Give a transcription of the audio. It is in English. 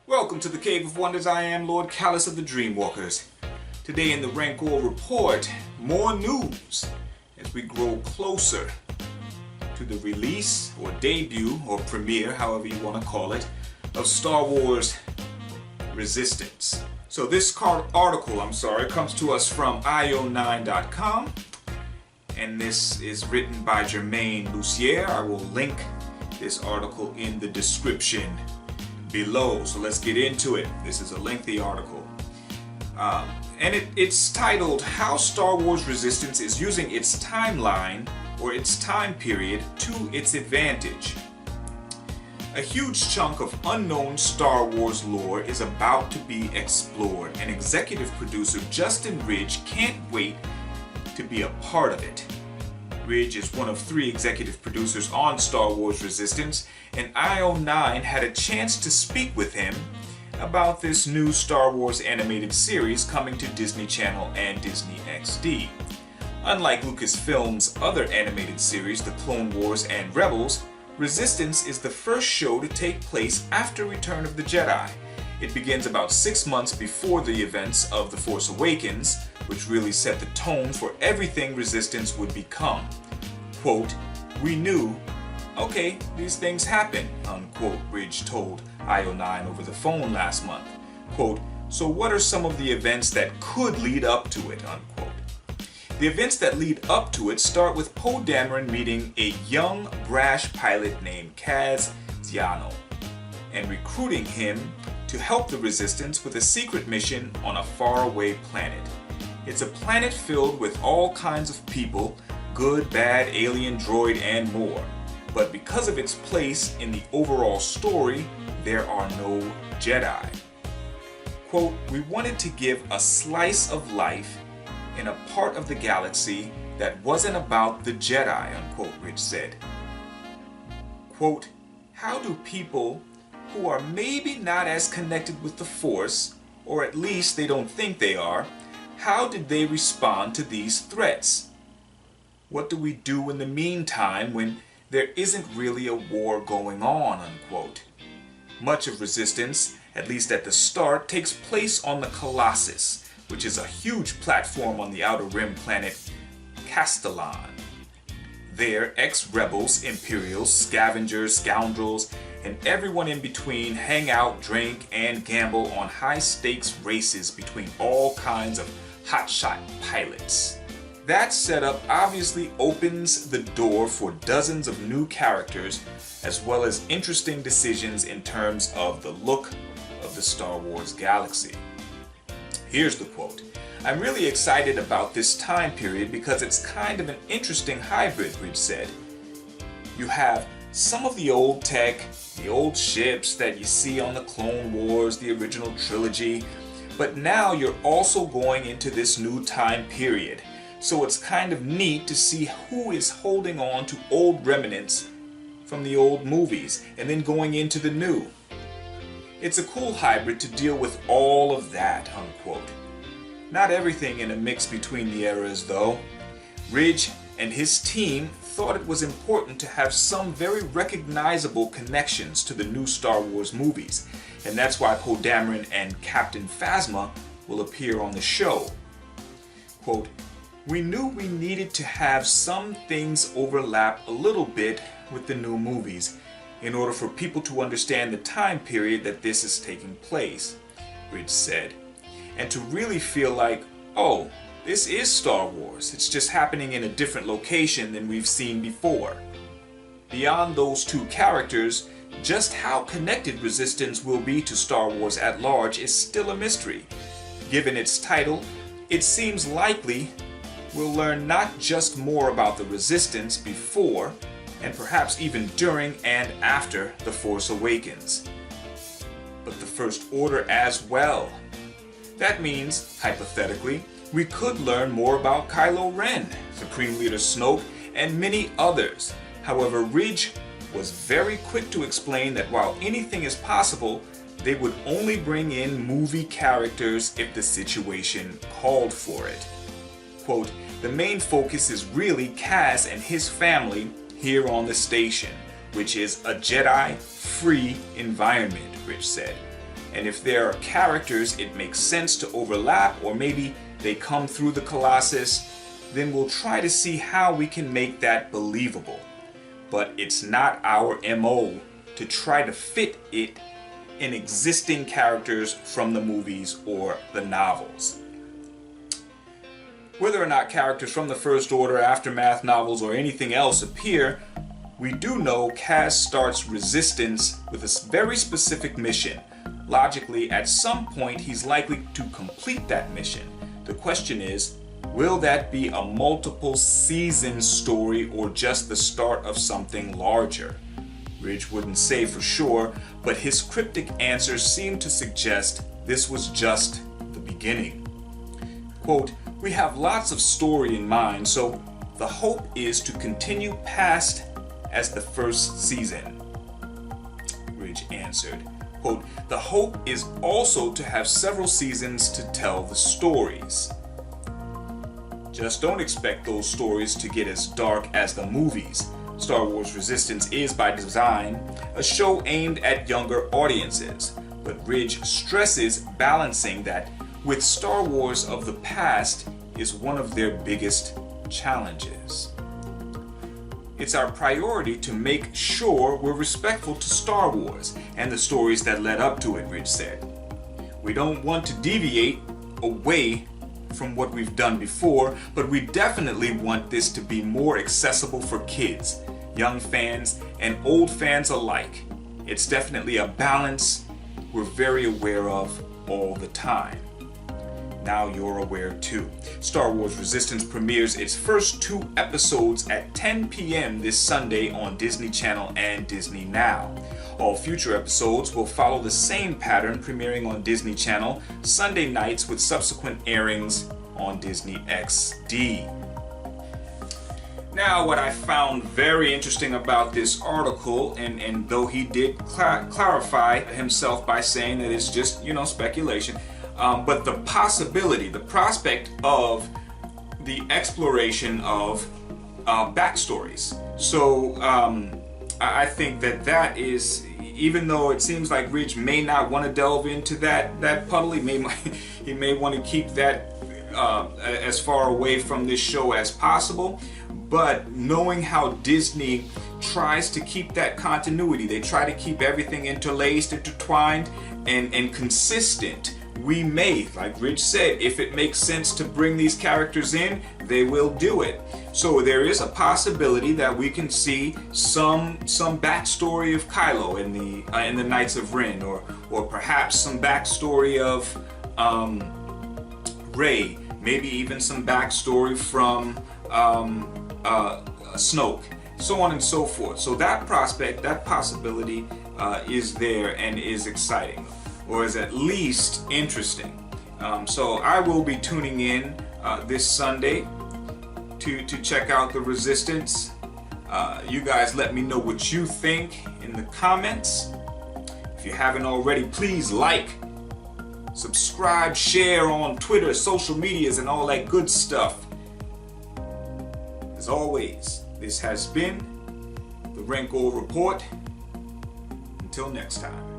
Welcome to the Cave of Wonders. I am Lord Callous of the Dreamwalkers. Today in the Rancor Report, more news as we grow closer to the release or debut or premiere, however you want to call it, of Star Wars Resistance. So this article, comes to us from IO9.com, and this is written by Germain Lussier. I will link this article in the description below. So let's get into it. This is a lengthy article. And it's titled, How Star Wars Resistance is Using Its Timeline or Its Time Period to Its Advantage. A huge chunk of unknown Star Wars lore is about to be explored, and executive producer Justin Ridge can't wait to be a part of it. Ridge is one of 3 executive producers on Star Wars Resistance, and IO9 had a chance to speak with him about this new Star Wars animated series coming to Disney Channel and Disney XD. Unlike Lucasfilm's other animated series, The Clone Wars and Rebels, Resistance is the first show to take place after Return of the Jedi. It begins about 6 months before the events of The Force Awakens, which really set the tone for everything Resistance would become. Quote, "We knew, okay, these things happen," unquote, Ridge told IO9 over the phone last month. Quote, "So what are some of the events that could lead up to it," unquote. The events that lead up to it start with Poe Dameron meeting a young, brash pilot named Kaz Ziano and recruiting him to help the Resistance with a secret mission on a faraway planet. It's a planet filled with all kinds of people, good, bad, alien, droid, and more. But because of its place in the overall story, there are no Jedi. Quote, "We wanted to give a slice of life in a part of the galaxy that wasn't about the Jedi," unquote, Ridge said. Quote, "How do people who are maybe not as connected with the Force, or at least they don't think they are, how did they respond to these threats? What do we do in the meantime when there isn't really a war going on," unquote. Much of Resistance, at least at the start, takes place on the Colossus, which is a huge platform on the Outer Rim planet Castellan. There, ex-rebels, Imperials, scavengers, scoundrels, and everyone in between hang out, drink, and gamble on high-stakes races between all kinds of hotshot pilots. That setup obviously opens the door for dozens of new characters, as well as interesting decisions in terms of the look of the Star Wars galaxy. Here's the quote, "I'm really excited about this time period because it's kind of an interesting hybrid," Ridge said. You have some of the old tech, the old ships that you see on the Clone Wars, the original trilogy, but now you're also going into this new time period. So it's kind of neat to see who is holding on to old remnants from the old movies and then going into the new. It's a cool hybrid to deal with all of that," unquote. Not everything in a mix between the eras though. Ridge and his team thought it was important to have some very recognizable connections to the new Star Wars movies, and that's why Poe Dameron and Captain Phasma will appear on the show. Quote, "We knew we needed to have some things overlap a little bit with the new movies in order for people to understand the time period that this is taking place," Ridge said, "and to really feel like, oh, this is Star Wars. It's just happening in a different location than we've seen before." Beyond those 2 characters, just how connected Resistance will be to Star Wars at large is still a mystery. Given its title, it seems likely we'll learn not just more about the Resistance before, and perhaps even during and after The Force Awakens, but the First Order as well. That means, hypothetically, we could learn more about Kylo Ren, Supreme Leader Snoke, and many others. However, Ridge was very quick to explain that while anything is possible, they would only bring in movie characters if the situation called for it. Quote, "The main focus is really Kaz and his family here on the station, which is a Jedi-free environment," Ridge said. And if there are characters it makes sense to overlap, or maybe they come through the Colossus, then we'll try to see how we can make that believable. But it's not our MO to try to fit it in existing characters from the movies or the novels. Whether or not characters from the First Order, Aftermath novels, or anything else appear, we do know Kaz starts Resistance with a very specific mission. Logically, at some point he's likely to complete that mission. The question is, will that be a multiple season story or just the start of something larger? Ridge wouldn't say for sure, but his cryptic answers seem to suggest this was just the beginning. Quote, "We have lots of story in mind, so the hope is to continue past as the first season." Ridge answered, quote, "The hope is also to have several seasons to tell the stories. Just don't expect those stories to get as dark as the movies. Star Wars Resistance is, by design, a show aimed at younger audiences, but Ridge stresses balancing that with Star Wars of the past is one of their biggest challenges. It's our priority to make sure we're respectful to Star Wars and the stories that led up to it," Ridge said. "We don't want to deviate away from what we've done before, but we definitely want this to be more accessible for kids, young fans, and old fans alike. It's definitely a balance we're very aware of all the time. Now you're aware too. Star Wars Resistance premieres its first 2 episodes at 10 p.m. this Sunday on Disney Channel and Disney Now. All future episodes will follow the same pattern, premiering on Disney Channel Sunday nights with subsequent airings on Disney XD. Now, what I found very interesting about this article, and though he did clarify himself by saying that it's just, speculation, but the possibility, the prospect of the exploration of backstories. So I think that is, even though it seems like Ridge may not want to delve into that puddle, he may want to keep that as far away from this show as possible. But knowing how Disney tries to keep that continuity, they try to keep everything interlaced, intertwined, and consistent. We may, like Ridge said, if it makes sense to bring these characters in, they will do it. So there is a possibility that we can see some backstory of Kylo in the Knights of Ren, or perhaps some backstory of Rey, maybe even some backstory from Snoke, so on and so forth. So that prospect, that possibility is there and is exciting, or is at least interesting. So I will be tuning in this Sunday to check out the Resistance. You guys let me know what you think in the comments. If you haven't already, please like, subscribe, share on Twitter, social medias, and all that good stuff. As always, this has been the Rancor Report. Until next time.